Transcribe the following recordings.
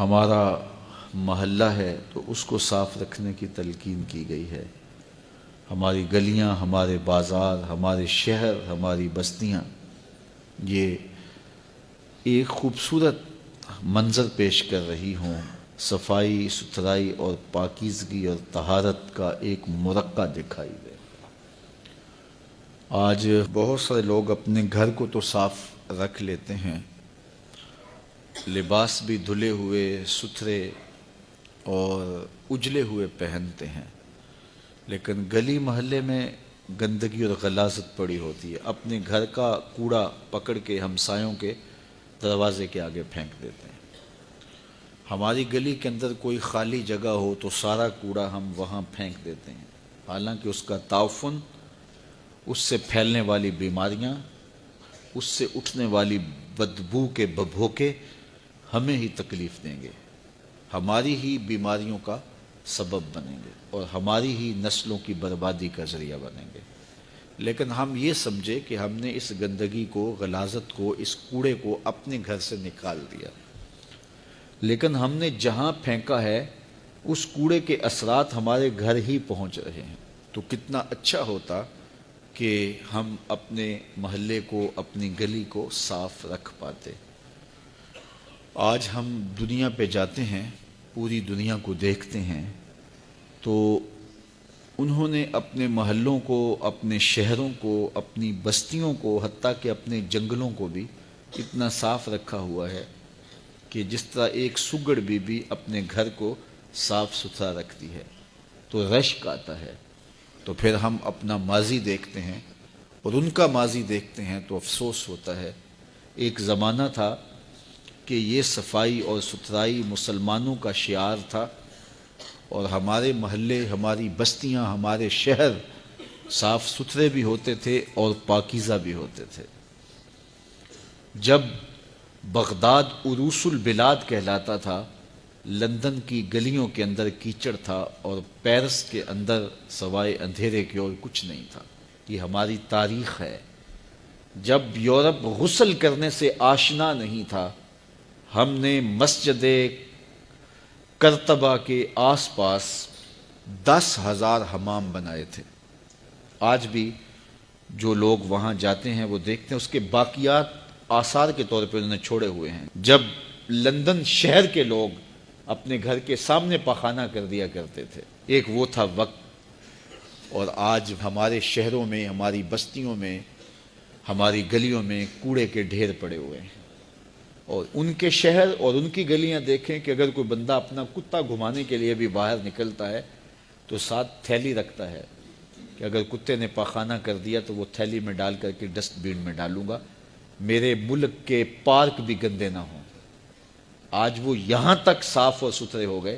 ہمارا محلہ ہے تو اس کو صاف رکھنے کی تلقین کی گئی ہے۔ ہماری گلیاں، ہمارے بازار، ہمارے شہر، ہماری بستیاں یہ ایک خوبصورت منظر پیش کر رہی ہوں، صفائی ستھرائی اور پاکیزگی اور طہارت کا ایک مرقع دکھائی دے۔ آج بہت سارے لوگ اپنے گھر کو تو صاف رکھ لیتے ہیں، لباس بھی دھلے ہوئے، ستھرے اور اجلے ہوئے پہنتے ہیں، لیکن گلی محلے میں گندگی اور غلاظت پڑی ہوتی ہے۔ اپنے گھر کا کوڑا پکڑ کے ہمسایوں کے دروازے کے آگے پھینک دیتے ہیں۔ ہماری گلی کے اندر کوئی خالی جگہ ہو تو سارا کوڑا ہم وہاں پھینک دیتے ہیں، حالانکہ اس کا تعفن، اس سے پھیلنے والی بیماریاں، اس سے اٹھنے والی بدبو کے ببھوکے ہمیں ہی تکلیف دیں گے، ہماری ہی بیماریوں کا سبب بنیں گے اور ہماری ہی نسلوں کی بربادی کا ذریعہ بنیں گے۔ لیکن ہم یہ سمجھے کہ ہم نے اس گندگی کو، غلاظت کو، اس کوڑے کو اپنے گھر سے نکال دیا، لیکن ہم نے جہاں پھینکا ہے اس کوڑے کے اثرات ہمارے گھر ہی پہنچ رہے ہیں۔ تو کتنا اچھا ہوتا کہ ہم اپنے محلے کو، اپنی گلی کو صاف رکھ پاتے۔ آج ہم دنیا پہ جاتے ہیں، پوری دنیا کو دیکھتے ہیں، تو انہوں نے اپنے محلوں کو، اپنے شہروں کو، اپنی بستیوں کو، حتیٰ کہ اپنے جنگلوں کو بھی اتنا صاف رکھا ہوا ہے کہ جس طرح ایک سگڑ بھی اپنے گھر کو صاف ستھرا رکھتی ہے تو رشک آتا ہے۔ تو پھر ہم اپنا ماضی دیکھتے ہیں اور ان کا ماضی دیکھتے ہیں تو افسوس ہوتا ہے۔ ایک زمانہ تھا کہ یہ صفائی اور ستھرائی مسلمانوں کا شعار تھا، اور ہمارے محلے، ہماری بستیاں، ہمارے شہر صاف ستھرے بھی ہوتے تھے اور پاکیزہ بھی ہوتے تھے۔ جب بغداد عروس البلاد کہلاتا تھا، لندن کی گلیوں کے اندر کیچڑ تھا اور پیرس کے اندر سوائے اندھیرے کے اور کچھ نہیں تھا۔ یہ ہماری تاریخ ہے۔ جب یورپ غسل کرنے سے آشنا نہیں تھا، ہم نے مسجد کرتبہ کے آس پاس 10,000 حمام بنائے تھے۔ آج بھی جو لوگ وہاں جاتے ہیں وہ دیکھتے ہیں اس کے باقیات آثار کے طور پہ انہوں نے چھوڑے ہوئے ہیں۔ جب لندن شہر کے لوگ اپنے گھر کے سامنے پاخانہ کر دیا کرتے تھے، ایک وہ تھا وقت، اور آج ہمارے شہروں میں، ہماری بستیوں میں، ہماری گلیوں میں کوڑے کے ڈھیر پڑے ہوئے ہیں۔ اور ان کے شہر اور ان کی گلیاں دیکھیں کہ اگر کوئی بندہ اپنا کتا گھمانے کے لیے بھی باہر نکلتا ہے تو ساتھ تھیلی رکھتا ہے کہ اگر کتے نے پاخانہ کر دیا تو وہ تھیلی میں ڈال کر کے ڈسٹ بین میں ڈالوں گا، میرے ملک کے پارک بھی گندے نہ ہوں۔ آج وہ یہاں تک صاف اور ستھرے ہو گئے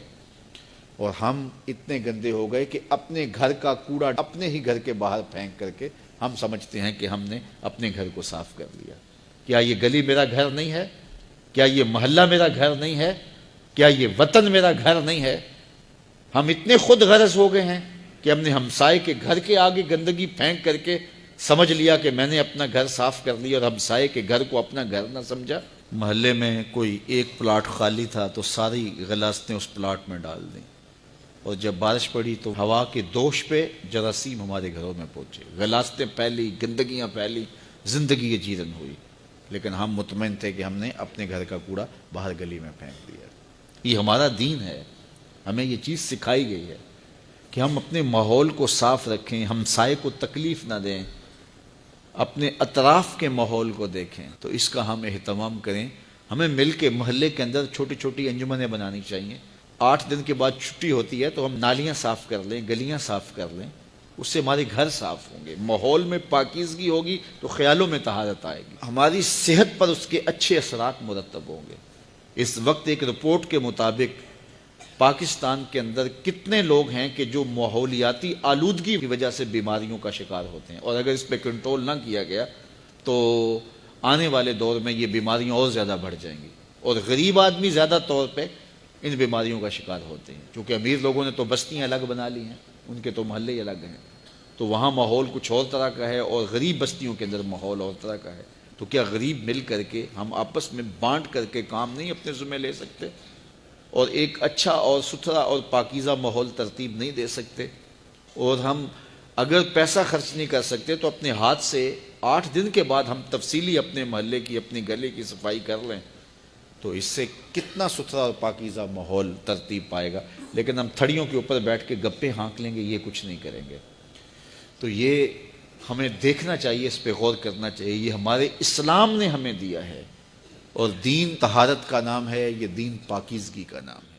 اور ہم اتنے گندے ہو گئے کہ اپنے گھر کا کوڑا اپنے ہی گھر کے باہر پھینک کر کے ہم سمجھتے ہیں کہ ہم نے اپنے گھر کو صاف کر لیا۔ کیا یہ گلی میرا گھر نہیں ہے؟ کیا یہ محلہ میرا گھر نہیں ہے؟ کیا یہ وطن میرا گھر نہیں ہے؟ ہم اتنے خود غرض ہو گئے ہیں کہ ہم نے ہمسائے کے گھر کے آگے گندگی پھینک کر کے سمجھ لیا کہ میں نے اپنا گھر صاف کر لیا اور ہمسائے کے گھر کو اپنا گھر نہ سمجھا۔ محلے میں کوئی ایک پلاٹ خالی تھا تو ساری غلاظتیں اس پلاٹ میں ڈال دیں، اور جب بارش پڑی تو ہوا کے دوش پہ جراثیم ہمارے گھروں میں پہنچے، غلاظتیں پھیلی، گندگیاں پھیلی، زندگی جیرن ہوئی، لیکن ہم مطمئن تھے کہ ہم نے اپنے گھر کا کوڑا باہر گلی میں پھینک دیا۔ یہ ہمارا دین ہے، ہمیں یہ چیز سکھائی گئی ہے کہ ہم اپنے ماحول کو صاف رکھیں، ہمسائے کو تکلیف نہ دیں، اپنے اطراف کے ماحول کو دیکھیں، تو اس کا ہم اہتمام کریں۔ ہمیں مل کے محلے کے اندر چھوٹی چھوٹی انجمنیں بنانی چاہیے۔ 8 دن کے بعد چھٹی ہوتی ہے تو ہم نالیاں صاف کر لیں، گلیاں صاف کر لیں، اس سے ہمارے گھر صاف ہوں گے، ماحول میں پاکیزگی ہوگی تو خیالوں میں طہارت آئے گی، ہماری صحت پر اس کے اچھے اثرات مرتب ہوں گے۔ اس وقت ایک رپورٹ کے مطابق پاکستان کے اندر کتنے لوگ ہیں کہ جو ماحولیاتی آلودگی کی وجہ سے بیماریوں کا شکار ہوتے ہیں، اور اگر اس پہ کنٹرول نہ کیا گیا تو آنے والے دور میں یہ بیماریاں اور زیادہ بڑھ جائیں گی، اور غریب آدمی زیادہ طور پہ ان بیماریوں کا شکار ہوتے ہیں، کیونکہ امیر لوگوں نے تو بستیاں الگ بنا لی ہیں، ان کے تو محلے الگ ہیں، تو وہاں ماحول کچھ اور طرح کا ہے اور غریب بستیوں کے اندر ماحول اور طرح کا ہے۔ تو کیا غریب مل کر کے ہم آپس میں بانٹ کر کے کام نہیں اپنے ذمہ لے سکتے؟ اور ایک اچھا اور ستھرا اور پاکیزہ ماحول ترتیب نہیں دے سکتے، اور ہم اگر پیسہ خرچ نہیں کر سکتے تو اپنے ہاتھ سے 8 دن کے بعد ہم تفصیلی اپنے محلے کی، اپنی گلی کی صفائی کر لیں تو اس سے کتنا ستھرا اور پاکیزہ ماحول ترتیب پائے گا۔ لیکن ہم تھڑیوں کے اوپر بیٹھ کے گپے ہانک لیں گے، یہ کچھ نہیں کریں گے۔ تو یہ ہمیں دیکھنا چاہیے، اس پہ غور کرنا چاہیے، یہ ہمارے اسلام نے ہمیں دیا ہے، اور دین طہارت کا نام ہے، یہ دین پاکیزگی کا نام ہے۔